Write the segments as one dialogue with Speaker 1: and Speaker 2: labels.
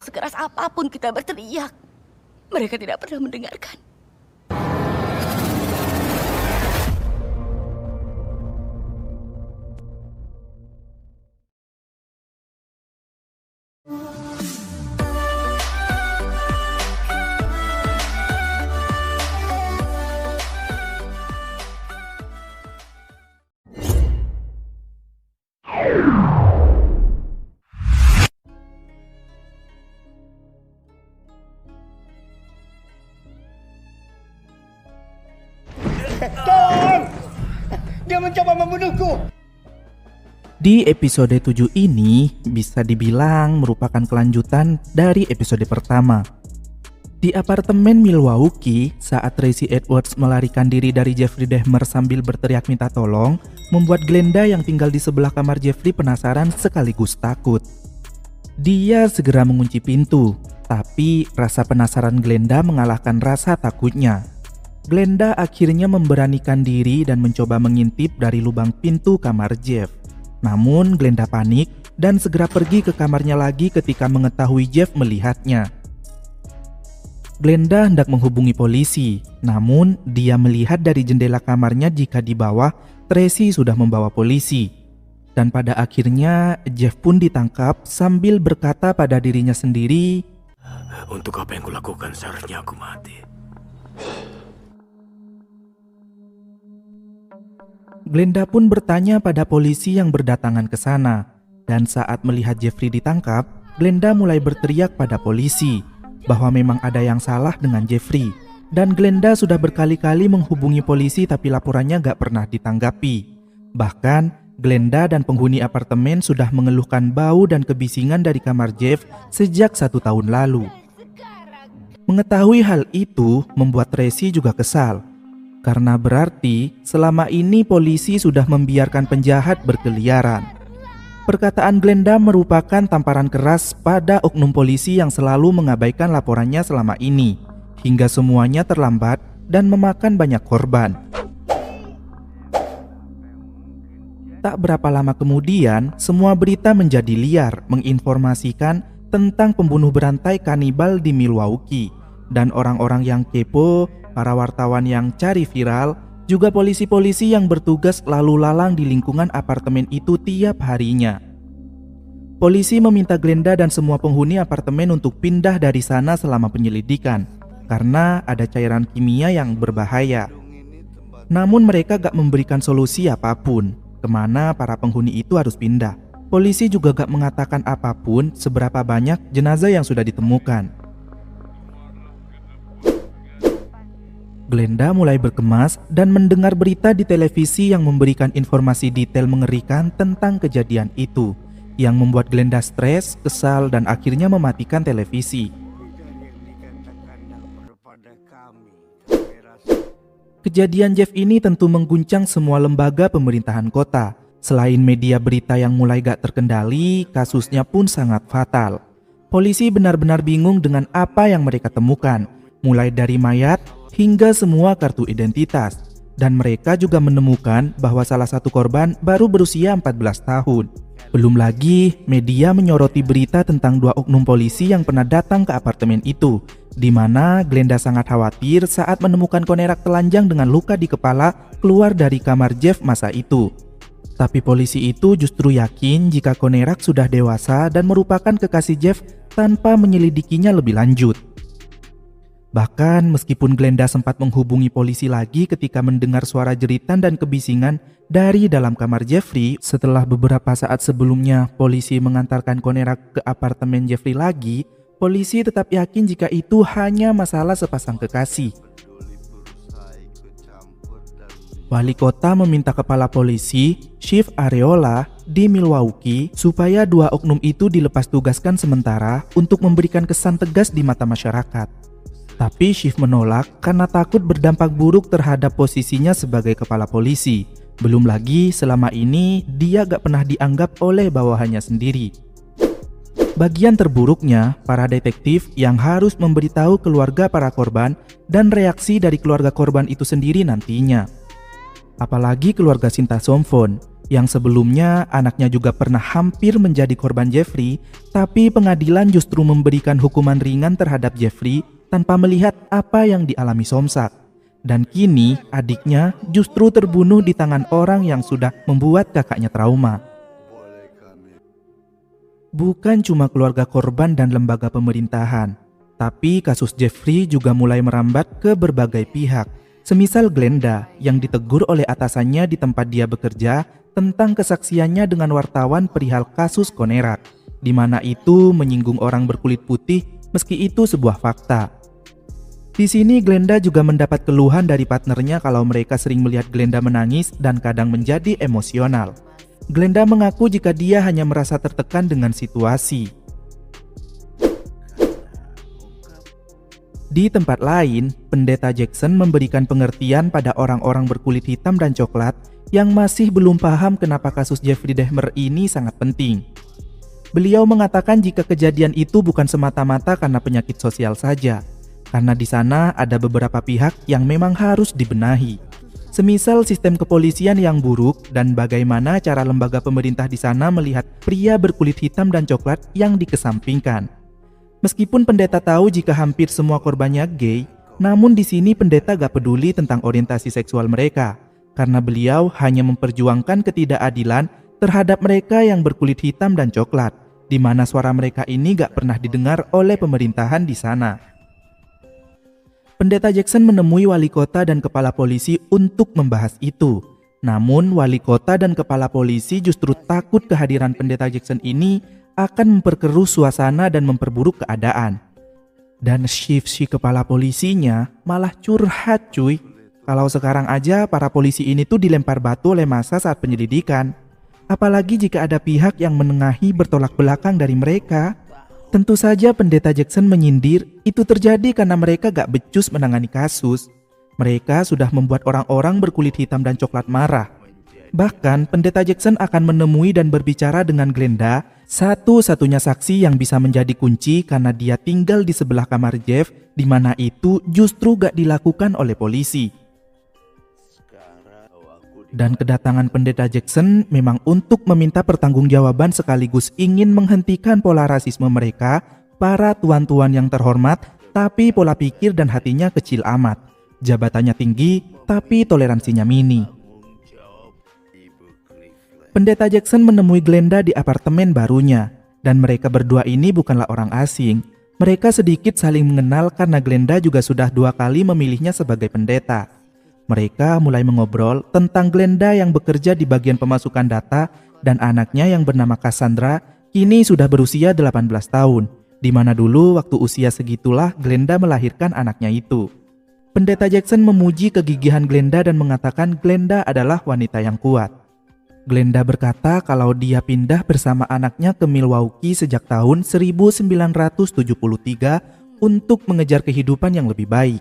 Speaker 1: Sekeras apapun kita berteriak, mereka tidak pernah mendengarkan.
Speaker 2: Tolong! Dia mencoba membunuhku!
Speaker 3: Di episode 7 ini bisa dibilang merupakan kelanjutan dari episode pertama. Di apartemen Milwaukee, saat Tracy Edwards melarikan diri dari Jeffrey Dahmer sambil berteriak minta tolong, membuat Glenda yang tinggal di sebelah kamar Jeffrey penasaran sekaligus takut. Dia segera mengunci pintu, tapi rasa penasaran Glenda mengalahkan rasa takutnya. Glenda akhirnya memberanikan diri dan mencoba mengintip dari lubang pintu kamar Jeff. Namun Glenda panik dan segera pergi ke kamarnya lagi ketika mengetahui Jeff melihatnya. Glenda hendak menghubungi polisi, namun dia melihat dari jendela kamarnya jika di bawah Tracy sudah membawa polisi. Dan pada akhirnya Jeff pun ditangkap sambil berkata pada dirinya sendiri,
Speaker 4: "Untuk apa yang kulakukan seharusnya aku mati."
Speaker 3: Glenda pun bertanya pada polisi yang berdatangan ke sana. Dan saat melihat Jeffrey ditangkap, Glenda mulai berteriak pada polisi bahwa memang ada yang salah dengan Jeffrey. Dan Glenda sudah berkali-kali menghubungi polisi tapi laporannya gak pernah ditanggapi. Bahkan Glenda dan penghuni apartemen sudah mengeluhkan bau dan kebisingan dari kamar Jeff sejak 1 tahun lalu. Mengetahui hal itu membuat Tracy juga kesal. Karena berarti selama ini polisi sudah membiarkan penjahat berkeliaran. Perkataan Glenda merupakan tamparan keras pada oknum polisi yang selalu mengabaikan laporannya selama ini, hingga semuanya terlambat dan memakan banyak korban. Tak berapa lama kemudian, semua berita menjadi liar menginformasikan tentang pembunuh berantai kanibal di Milwaukee. Dan orang-orang yang kepo, para wartawan yang cari viral, juga polisi-polisi yang bertugas lalu lalang di lingkungan apartemen itu tiap harinya. Polisi meminta Glenda dan semua penghuni apartemen untuk pindah dari sana selama penyelidikan, karena ada cairan kimia yang berbahaya. Namun mereka gak memberikan solusi apapun, kemana para penghuni itu harus pindah. Polisi juga gak mengatakan apapun seberapa banyak jenazah yang sudah ditemukan. Glenda mulai berkemas dan mendengar berita di televisi yang memberikan informasi detail mengerikan tentang kejadian itu, yang membuat Glenda stres, kesal, dan akhirnya mematikan televisi. Kejadian Jeff ini tentu mengguncang semua lembaga pemerintahan kota. Selain media berita yang mulai gak terkendali, kasusnya pun sangat fatal. Polisi benar-benar bingung dengan apa yang mereka temukan, mulai dari mayat hingga semua kartu identitas. Dan mereka juga menemukan bahwa salah satu korban baru berusia 14 tahun. Belum lagi media menyoroti berita tentang 2 oknum polisi yang pernah datang ke apartemen itu, di mana Glenda sangat khawatir saat menemukan Konerak telanjang dengan luka di kepala keluar dari kamar Jeff masa itu. Tapi polisi itu justru yakin jika Konerak sudah dewasa dan merupakan kekasih Jeff tanpa menyelidikinya lebih lanjut. Bahkan meskipun Glenda sempat menghubungi polisi lagi ketika mendengar suara jeritan dan kebisingan dari dalam kamar Jeffrey, setelah beberapa saat sebelumnya polisi mengantarkan Konerak ke apartemen Jeffrey lagi, polisi tetap yakin jika itu hanya masalah sepasang kekasih. Wali kota meminta kepala polisi, Chief Areola, di Milwaukee supaya 2 oknum itu dilepas tugaskan sementara untuk memberikan kesan tegas di mata masyarakat. Tapi Chief menolak karena takut berdampak buruk terhadap posisinya sebagai kepala polisi. Belum lagi selama ini dia gak pernah dianggap oleh bawahannya sendiri. Bagian terburuknya, para detektif yang harus memberitahu keluarga para korban dan reaksi dari keluarga korban itu sendiri nantinya. Apalagi keluarga Sinta Somphone. Yang sebelumnya anaknya juga pernah hampir menjadi korban Jeffrey, tapi pengadilan justru memberikan hukuman ringan terhadap Jeffrey tanpa melihat apa yang dialami Somsak. Dan kini adiknya justru terbunuh di tangan orang yang sudah membuat kakaknya trauma. Bukan cuma keluarga korban dan lembaga pemerintahan, tapi kasus Jeffrey juga mulai merambat ke berbagai pihak. Semisal Glenda yang ditegur oleh atasannya di tempat dia bekerja tentang kesaksiannya dengan wartawan perihal kasus Konerak, di mana itu menyinggung orang berkulit putih meski itu sebuah fakta. Di sini Glenda juga mendapat keluhan dari partnernya kalau mereka sering melihat Glenda menangis dan kadang menjadi emosional. Glenda mengaku jika dia hanya merasa tertekan dengan situasi. Di tempat lain, Pendeta Jackson memberikan pengertian pada orang-orang berkulit hitam dan coklat yang masih belum paham kenapa kasus Jeffrey Dahmer ini sangat penting. Beliau mengatakan jika kejadian itu bukan semata-mata karena penyakit sosial saja, karena di sana ada beberapa pihak yang memang harus dibenahi. Semisal sistem kepolisian yang buruk dan bagaimana cara lembaga pemerintah di sana melihat pria berkulit hitam dan coklat yang dikesampingkan. Meskipun pendeta tahu jika hampir semua korbannya gay, namun di sini pendeta gak peduli tentang orientasi seksual mereka, karena beliau hanya memperjuangkan ketidakadilan terhadap mereka yang berkulit hitam dan coklat, di mana suara mereka ini gak pernah didengar oleh pemerintahan di sana. Pendeta Jackson menemui wali kota dan kepala polisi untuk membahas itu. Namun wali kota dan kepala polisi justru takut kehadiran pendeta Jackson ini akan memperkeruh suasana dan memperburuk keadaan. Dan si kepala polisinya malah curhat cuy. Kalau sekarang aja para polisi ini tuh dilempar batu oleh massa saat penyelidikan. Apalagi jika ada pihak yang menengahi bertolak belakang dari mereka. Tentu saja pendeta Jackson menyindir itu terjadi karena mereka gak becus menangani kasus. Mereka sudah membuat orang-orang berkulit hitam dan coklat marah. Bahkan pendeta Jackson akan menemui dan berbicara dengan Glenda, satu-satunya saksi yang bisa menjadi kunci karena dia tinggal di sebelah kamar Jeff, di mana itu justru gak dilakukan oleh polisi. Dan kedatangan pendeta Jackson memang untuk meminta pertanggungjawaban sekaligus ingin menghentikan pola rasisme mereka, para tuan-tuan yang terhormat, tapi pola pikir dan hatinya kecil amat. Jabatannya tinggi, tapi toleransinya mini. Pendeta Jackson menemui Glenda di apartemen barunya, dan mereka berdua ini bukanlah orang asing. Mereka sedikit saling mengenal karena Glenda juga sudah 2 kali memilihnya sebagai pendeta. Mereka mulai mengobrol tentang Glenda yang bekerja di bagian pemasukan data dan anaknya yang bernama Cassandra kini sudah berusia 18 tahun, di mana dulu waktu usia segitulah Glenda melahirkan anaknya itu. Pendeta Jackson memuji kegigihan Glenda dan mengatakan Glenda adalah wanita yang kuat. Glenda berkata kalau dia pindah bersama anaknya ke Milwaukee sejak tahun 1973 untuk mengejar kehidupan yang lebih baik.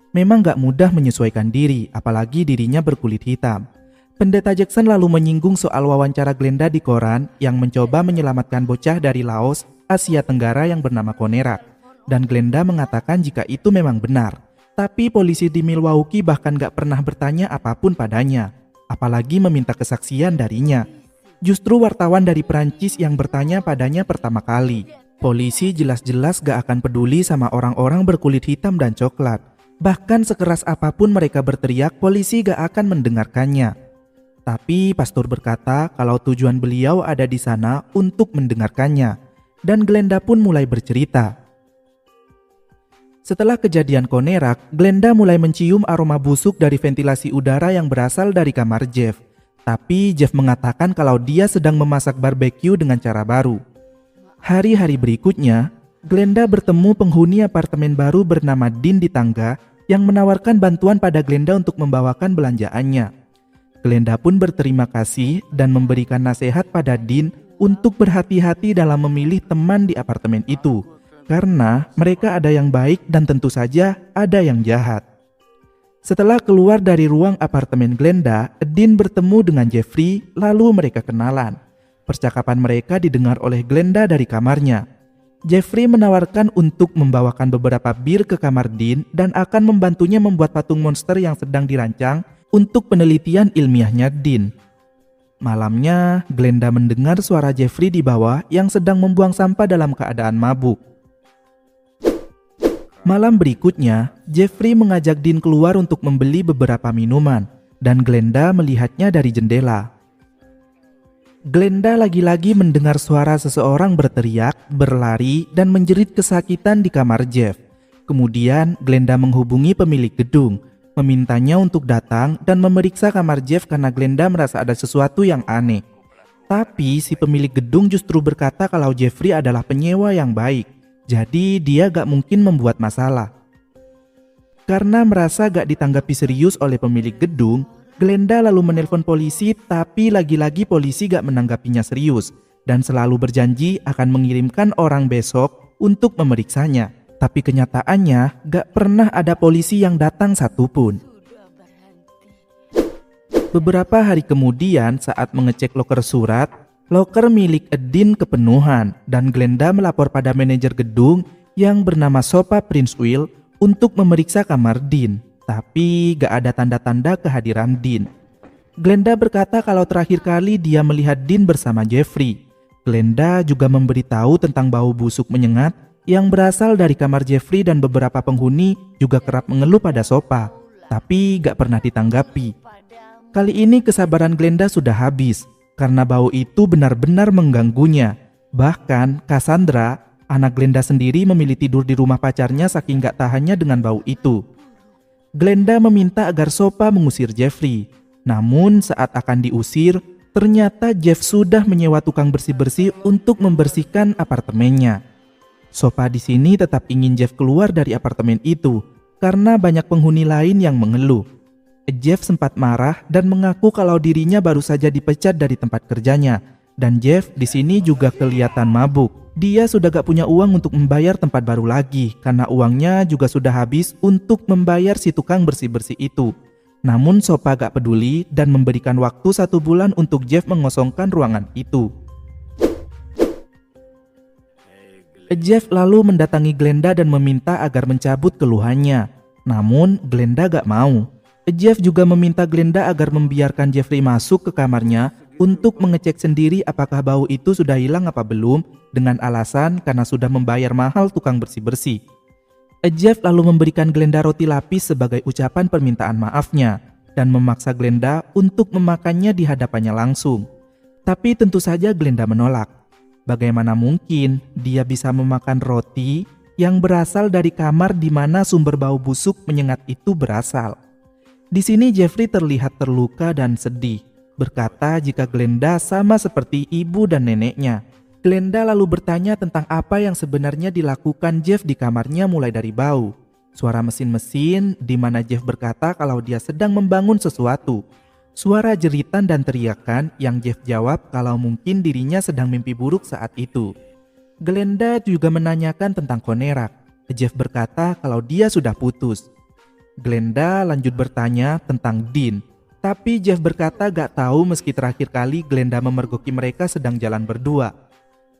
Speaker 3: Memang gak mudah menyesuaikan diri, apalagi dirinya berkulit hitam. Pendeta Jackson lalu menyinggung soal wawancara Glenda di koran yang mencoba menyelamatkan bocah dari Laos, Asia Tenggara yang bernama Konerak. Dan Glenda mengatakan jika itu memang benar. Tapi polisi di Milwaukee bahkan gak pernah bertanya apapun padanya, apalagi meminta kesaksian darinya. Justru wartawan dari Perancis yang bertanya padanya pertama kali. Polisi jelas-jelas gak akan peduli sama orang-orang berkulit hitam dan coklat. Bahkan sekeras apapun mereka berteriak, polisi gak akan mendengarkannya. Tapi pastor berkata kalau tujuan beliau ada di sana untuk mendengarkannya. Dan Glenda pun mulai bercerita. Setelah kejadian Konerak, Glenda mulai mencium aroma busuk dari ventilasi udara yang berasal dari kamar Jeff. Tapi Jeff mengatakan kalau dia sedang memasak barbeque dengan cara baru. Hari-hari berikutnya, Glenda bertemu penghuni apartemen baru bernama Dean di tangga yang menawarkan bantuan pada Glenda untuk membawakan belanjaannya. Glenda pun berterima kasih dan memberikan nasihat pada Dean untuk berhati-hati dalam memilih teman di apartemen itu, karena mereka ada yang baik dan tentu saja ada yang jahat. Setelah keluar dari ruang apartemen Glenda, Dean bertemu dengan Jeffrey, lalu mereka kenalan. Percakapan mereka didengar oleh Glenda dari kamarnya. Jeffrey menawarkan untuk membawakan beberapa bir ke kamar Dean dan akan membantunya membuat patung monster yang sedang dirancang untuk penelitian ilmiahnya Dean. Malamnya, Glenda mendengar suara Jeffrey di bawah yang sedang membuang sampah dalam keadaan mabuk. Malam berikutnya, Jeffrey mengajak Dean keluar untuk membeli beberapa minuman, dan Glenda melihatnya dari jendela. Glenda lagi-lagi mendengar suara seseorang berteriak, berlari, dan menjerit kesakitan di kamar Jeff. Kemudian, Glenda menghubungi pemilik gedung, memintanya untuk datang dan memeriksa kamar Jeff karena Glenda merasa ada sesuatu yang aneh. Tapi si pemilik gedung justru berkata kalau Jeffrey adalah penyewa yang baik, jadi dia gak mungkin membuat masalah. Karena merasa gak ditanggapi serius oleh pemilik gedung, Glenda lalu menelpon polisi, tapi lagi-lagi polisi gak menanggapinya serius dan selalu berjanji akan mengirimkan orang besok untuk memeriksanya. Tapi kenyataannya gak pernah ada polisi yang datang satupun. Beberapa hari kemudian saat mengecek loker surat, loker milik Dean kepenuhan dan Glenda melapor pada manajer gedung yang bernama Sopa Prince Will untuk memeriksa kamar Dean. Tapi gak ada tanda-tanda kehadiran Dean. Glenda berkata kalau terakhir kali dia melihat Dean bersama Jeffrey. Glenda juga memberitahu tentang bau busuk menyengat yang berasal dari kamar Jeffrey dan beberapa penghuni juga kerap mengeluh pada Sopa, tapi gak pernah ditanggapi. Kali ini kesabaran Glenda sudah habis, karena bau itu benar-benar mengganggunya. Bahkan Cassandra, anak Glenda sendiri memilih tidur di rumah pacarnya saking gak tahannya dengan bau itu. Glenda meminta agar Sopa mengusir Jeffrey, namun saat akan diusir, ternyata Jeff sudah menyewa tukang bersih-bersih untuk membersihkan apartemennya. Sopa di sini tetap ingin Jeff keluar dari apartemen itu karena banyak penghuni lain yang mengeluh. Jeff sempat marah dan mengaku kalau dirinya baru saja dipecat dari tempat kerjanya, dan Jeff di sini juga kelihatan mabuk. Dia sudah gak punya uang untuk membayar tempat baru lagi karena uangnya juga sudah habis untuk membayar si tukang bersih-bersih itu. Namun Sopa gak peduli dan memberikan waktu 1 bulan untuk Jeff mengosongkan ruangan itu. Jeff lalu mendatangi Glenda dan meminta agar mencabut keluhannya. Namun Glenda gak mau. Jeff juga meminta Glenda agar membiarkan Jeffrey masuk ke kamarnya untuk mengecek sendiri apakah bau itu sudah hilang apa belum, dengan alasan karena sudah membayar mahal tukang bersih-bersih. Jeff lalu memberikan Glenda roti lapis sebagai ucapan permintaan maafnya dan memaksa Glenda untuk memakannya di hadapannya langsung. Tapi tentu saja Glenda menolak. Bagaimana mungkin dia bisa memakan roti yang berasal dari kamar di mana sumber bau busuk menyengat itu berasal? Di sini Jeffrey terlihat terluka dan sedih, berkata jika Glenda sama seperti ibu dan neneknya. Glenda lalu bertanya tentang apa yang sebenarnya dilakukan Jeff di kamarnya mulai dari bau, suara mesin-mesin di mana Jeff berkata kalau dia sedang membangun sesuatu. Suara jeritan dan teriakan yang Jeff jawab kalau mungkin dirinya sedang mimpi buruk saat itu. Glenda juga menanyakan tentang Konerak. Jeff berkata kalau dia sudah putus. Glenda lanjut bertanya tentang Dean, tapi Jeff berkata gak tahu meski terakhir kali Glenda memergoki mereka sedang jalan berdua.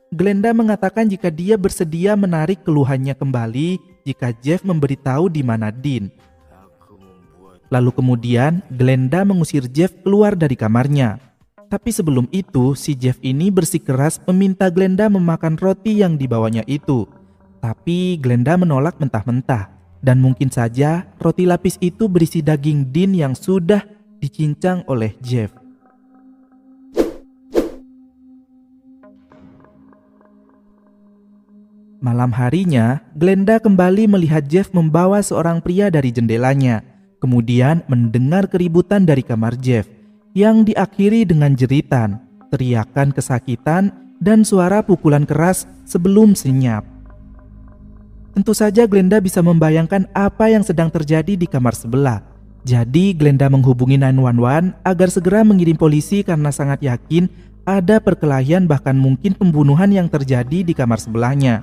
Speaker 3: Glenda mengatakan jika dia bersedia menarik keluhannya kembali jika Jeff memberitahu di mana Dean. Lalu kemudian Glenda mengusir Jeff keluar dari kamarnya. Tapi sebelum itu si Jeff ini bersikeras meminta Glenda memakan roti yang dibawanya itu. Tapi Glenda menolak mentah-mentah. Dan mungkin saja roti lapis itu berisi daging Dean yang sudah dicincang oleh Jeff. Malam harinya, Glenda kembali melihat Jeff membawa seorang pria dari jendelanya. Kemudian mendengar keributan dari kamar Jeff yang diakhiri dengan jeritan, teriakan kesakitan, dan suara pukulan keras sebelum senyap. Tentu saja Glenda bisa membayangkan apa yang sedang terjadi di kamar sebelah. Jadi Glenda menghubungi 911 agar segera mengirim polisi karena sangat yakin ada perkelahian bahkan mungkin pembunuhan yang terjadi di kamar sebelahnya.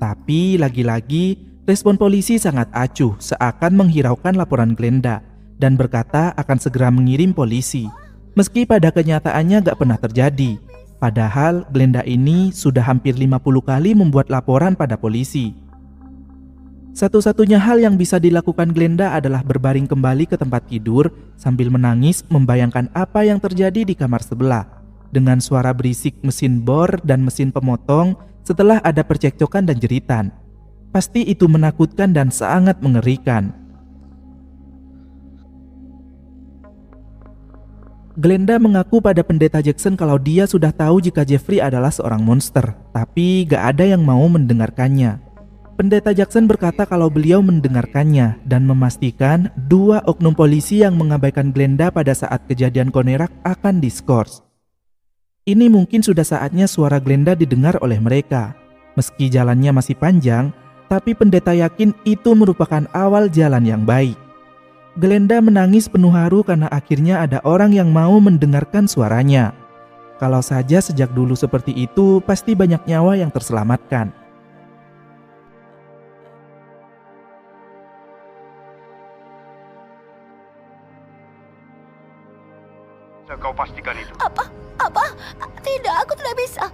Speaker 3: Tapi lagi-lagi respon polisi sangat acuh seakan menghiraukan laporan Glenda dan berkata akan segera mengirim polisi. Meski pada kenyataannya gak pernah terjadi. Padahal Glenda ini sudah hampir 50 kali membuat laporan pada polisi. Satu-satunya hal yang bisa dilakukan Glenda adalah berbaring kembali ke tempat tidur sambil menangis membayangkan apa yang terjadi di kamar sebelah. Dengan suara berisik mesin bor dan mesin pemotong setelah ada percekcokan dan jeritan. Pasti itu menakutkan dan sangat mengerikan. Glenda mengaku pada pendeta Jackson kalau dia sudah tahu jika Jeffrey adalah seorang monster, tapi gak ada yang mau mendengarkannya. Pendeta Jackson berkata kalau beliau mendengarkannya dan memastikan 2 oknum polisi yang mengabaikan Glenda pada saat kejadian konerak akan diskors. Ini mungkin sudah saatnya suara Glenda didengar oleh mereka. Meski jalannya masih panjang, tapi pendeta yakin itu merupakan awal jalan yang baik. Glenda menangis penuh haru karena akhirnya ada orang yang mau mendengarkan suaranya. Kalau saja sejak dulu seperti itu, pasti banyak nyawa yang terselamatkan.
Speaker 2: Kau pastikan itu.
Speaker 1: Apa? Tidak, aku tidak bisa.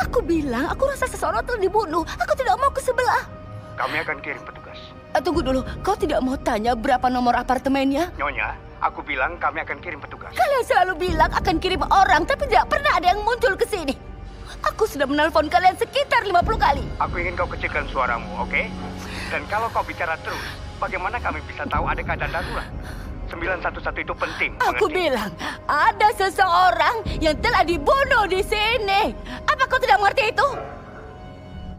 Speaker 1: Aku bilang, aku rasa seseorang telah dibunuh. Aku tidak mau ke sebelah.
Speaker 2: Kami akan kirim petugas.
Speaker 1: Tunggu dulu, kau tidak mau tanya berapa nomor apartemennya?
Speaker 2: Nyonya, aku bilang kami akan kirim petugas.
Speaker 1: Kalian selalu bilang akan kirim orang, tapi tidak pernah ada yang muncul ke sini. Aku sudah menelpon kalian sekitar 50 kali.
Speaker 2: Aku ingin kau kecilkan suaramu, oke? Dan kalau kau bicara terus, bagaimana kami bisa tahu ada keadaan darurat? 911 itu penting.
Speaker 1: Aku
Speaker 2: mengerti?
Speaker 1: bilang, ada seseorang yang telah dibunuh di sini. Apa kau tidak mengerti itu?